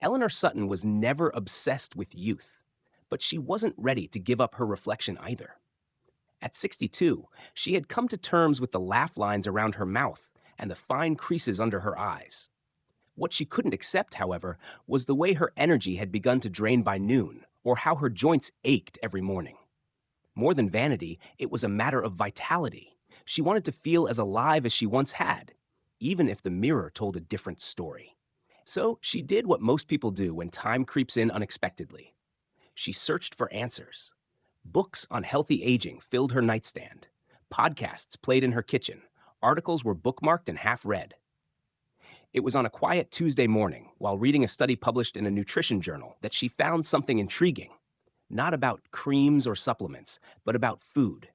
Eleanor Sutton was never obsessed with youth, but she wasn't ready to give up her reflection either. At 62, she had come to terms with the laugh lines around her mouth and the fine creases under her eyes. What she couldn't accept, however, was the way her energy had begun to drain by noon, or how her joints ached every morning. More than vanity, it was a matter of vitality. She wanted to feel as alive as she once had, even if the mirror told a different story. So she did what most people do when time creeps in unexpectedly. She searched for answers. Books on healthy aging filled her nightstand. Podcasts played in her kitchen. Articles were bookmarked and half read. It was on a quiet Tuesday morning, while reading a study published in a nutrition journal, that she found something intriguing. Not about creams or supplements, but about food.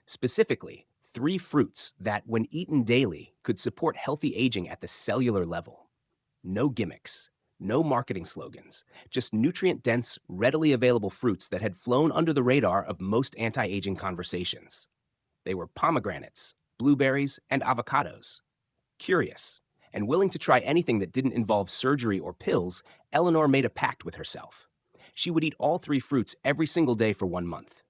Specifically, 3 fruits that, when eaten daily, could support healthy aging at the cellular level. No gimmicks, no marketing slogans, just nutrient-dense, readily available fruits that had flown under the radar of most anti-aging conversations. They were pomegranates, blueberries, and avocados. Curious, and willing to try anything that didn't involve surgery or pills, Eleanor made a pact with herself. She would eat all 3 fruits every single day for 1 month.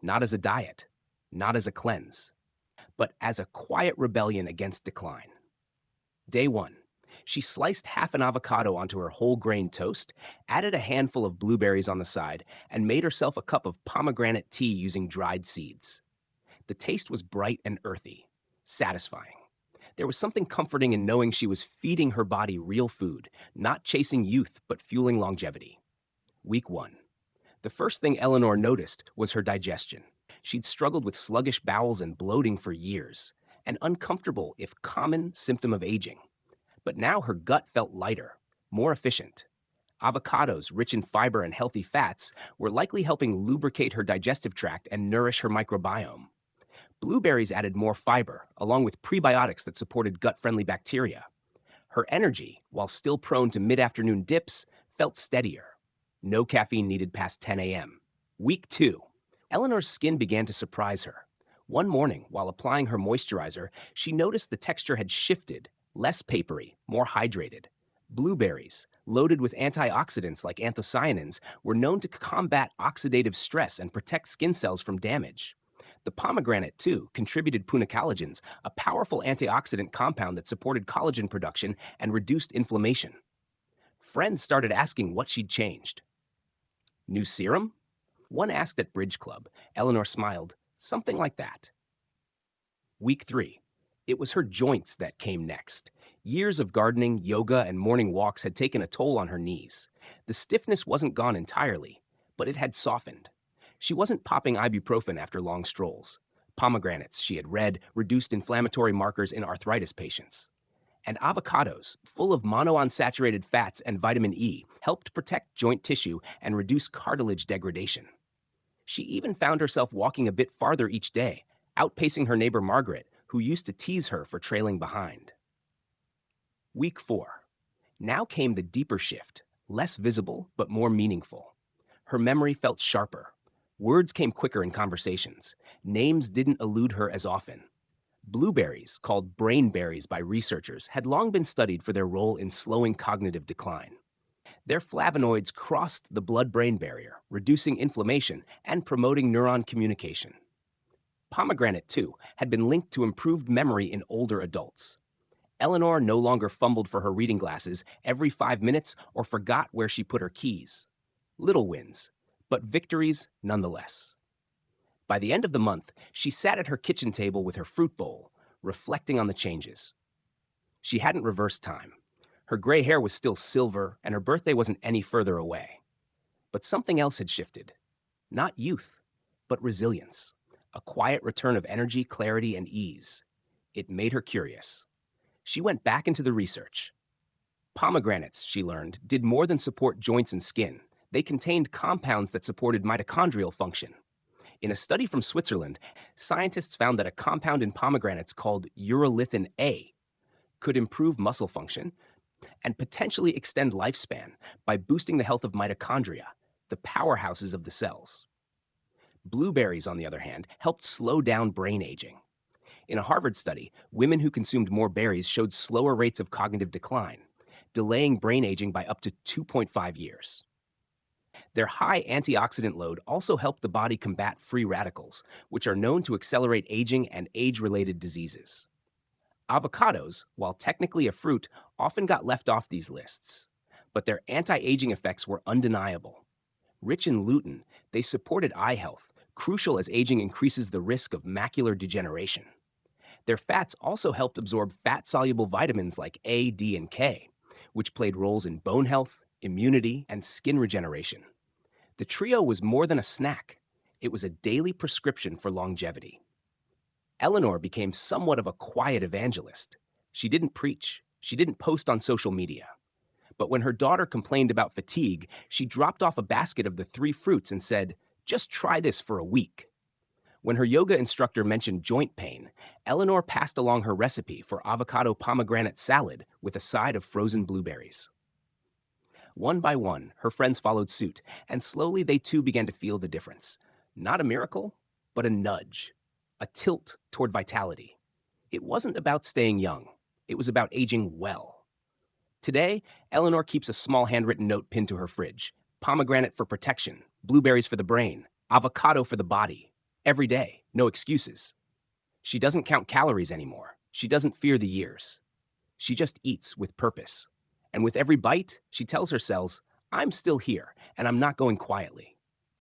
Not as a diet, not as a cleanse, but as a quiet rebellion against decline. Day 1. She sliced half an avocado onto her whole grain toast, added a handful of blueberries on the side, and made herself a cup of pomegranate tea using dried seeds. The taste was bright and earthy, satisfying. There was something comforting in knowing she was feeding her body real food, not chasing youth but fueling longevity. Week 1. The first thing Eleanor noticed was her digestion. She'd struggled with sluggish bowels and bloating for years, an uncomfortable, if common, symptom of aging. But now her gut felt lighter, more efficient. Avocados, rich in fiber and healthy fats, were likely helping lubricate her digestive tract and nourish her microbiome. Blueberries added more fiber, along with prebiotics that supported gut-friendly bacteria. Her energy, while still prone to mid-afternoon dips, felt steadier. No caffeine needed past 10 a.m. Week 2. Eleanor's skin began to surprise her. One morning, while applying her moisturizer, she noticed the texture had shifted, less papery, more hydrated. Blueberries, loaded with antioxidants like anthocyanins, were known to combat oxidative stress and protect skin cells from damage. The pomegranate, too, contributed punicalagins, a powerful antioxidant compound that supported collagen production and reduced inflammation. Friends started asking what she'd changed. New serum? One asked at Bridge Club. Eleanor smiled. Something like that. Week 3. It was her joints that came next. Years of gardening, yoga, and morning walks had taken a toll on her knees. The stiffness wasn't gone entirely, but it had softened. She wasn't popping ibuprofen after long strolls. Pomegranates, she had read, reduced inflammatory markers in arthritis patients. And avocados, full of monounsaturated fats and vitamin E, helped protect joint tissue and reduce cartilage degradation. She even found herself walking a bit farther each day, outpacing her neighbor Margaret, who used to tease her for trailing behind. Week 4. Now came the deeper shift, less visible but more meaningful. Her memory felt sharper. Words came quicker in conversations. Names didn't elude her as often. Blueberries, called brain berries by researchers, had long been studied for their role in slowing cognitive decline. Their flavonoids crossed the blood-brain barrier, reducing inflammation and promoting neuron communication. Pomegranate, too, had been linked to improved memory in older adults. Eleanor no longer fumbled for her reading glasses every 5 minutes or forgot where she put her keys. Little wins, but victories nonetheless. By the end of the month, she sat at her kitchen table with her fruit bowl, reflecting on the changes. She hadn't reversed time. Her gray hair was still silver, and her birthday wasn't any further away. But something else had shifted. Not youth, but resilience. A quiet return of energy, clarity, and ease. It made her curious. She went back into the research. Pomegranates, she learned, did more than support joints and skin. They contained compounds that supported mitochondrial function. In a study from Switzerland, scientists found that a compound in pomegranates called urolithin A could improve muscle function and potentially extend lifespan by boosting the health of mitochondria, the powerhouses of the cells. Blueberries, on the other hand, helped slow down brain aging. In a Harvard study, women who consumed more berries showed slower rates of cognitive decline. delaying brain aging by up to 2.5 years. Their high antioxidant load also help the body combat free radicals, which are known to accelerate aging and age-related diseases. Avocados, while technically a fruit, often got left off these lists. But their anti-aging effects were undeniable. Rich in lutein, they supported eye health, crucial as aging increases the risk of macular degeneration. Their fats also helped absorb fat-soluble vitamins like A, D, and K, which played roles in bone health, immunity, and skin regeneration. The trio was more than a snack. It was a daily prescription for longevity. Eleanor became somewhat of a quiet evangelist. She didn't preach. She didn't post on social media. But when her daughter complained about fatigue, she dropped off a basket of the three fruits and said, "Just try this for a week." When her yoga instructor mentioned joint pain, Eleanor passed along her recipe for avocado pomegranate salad with a side of frozen blueberries. One by one, her friends followed suit, and slowly they too began to feel the difference. Not a miracle, but a nudge, a tilt toward vitality. It wasn't about staying young, it was about aging well. Today, Eleanor keeps a small handwritten note pinned to her fridge: pomegranate for protection, blueberries for the brain, avocado for the body. Every day, no excuses. She doesn't count calories anymore. She doesn't fear the years. She just eats with purpose. And with every bite, she tells her cells, "I'm still here, and I'm not going quietly."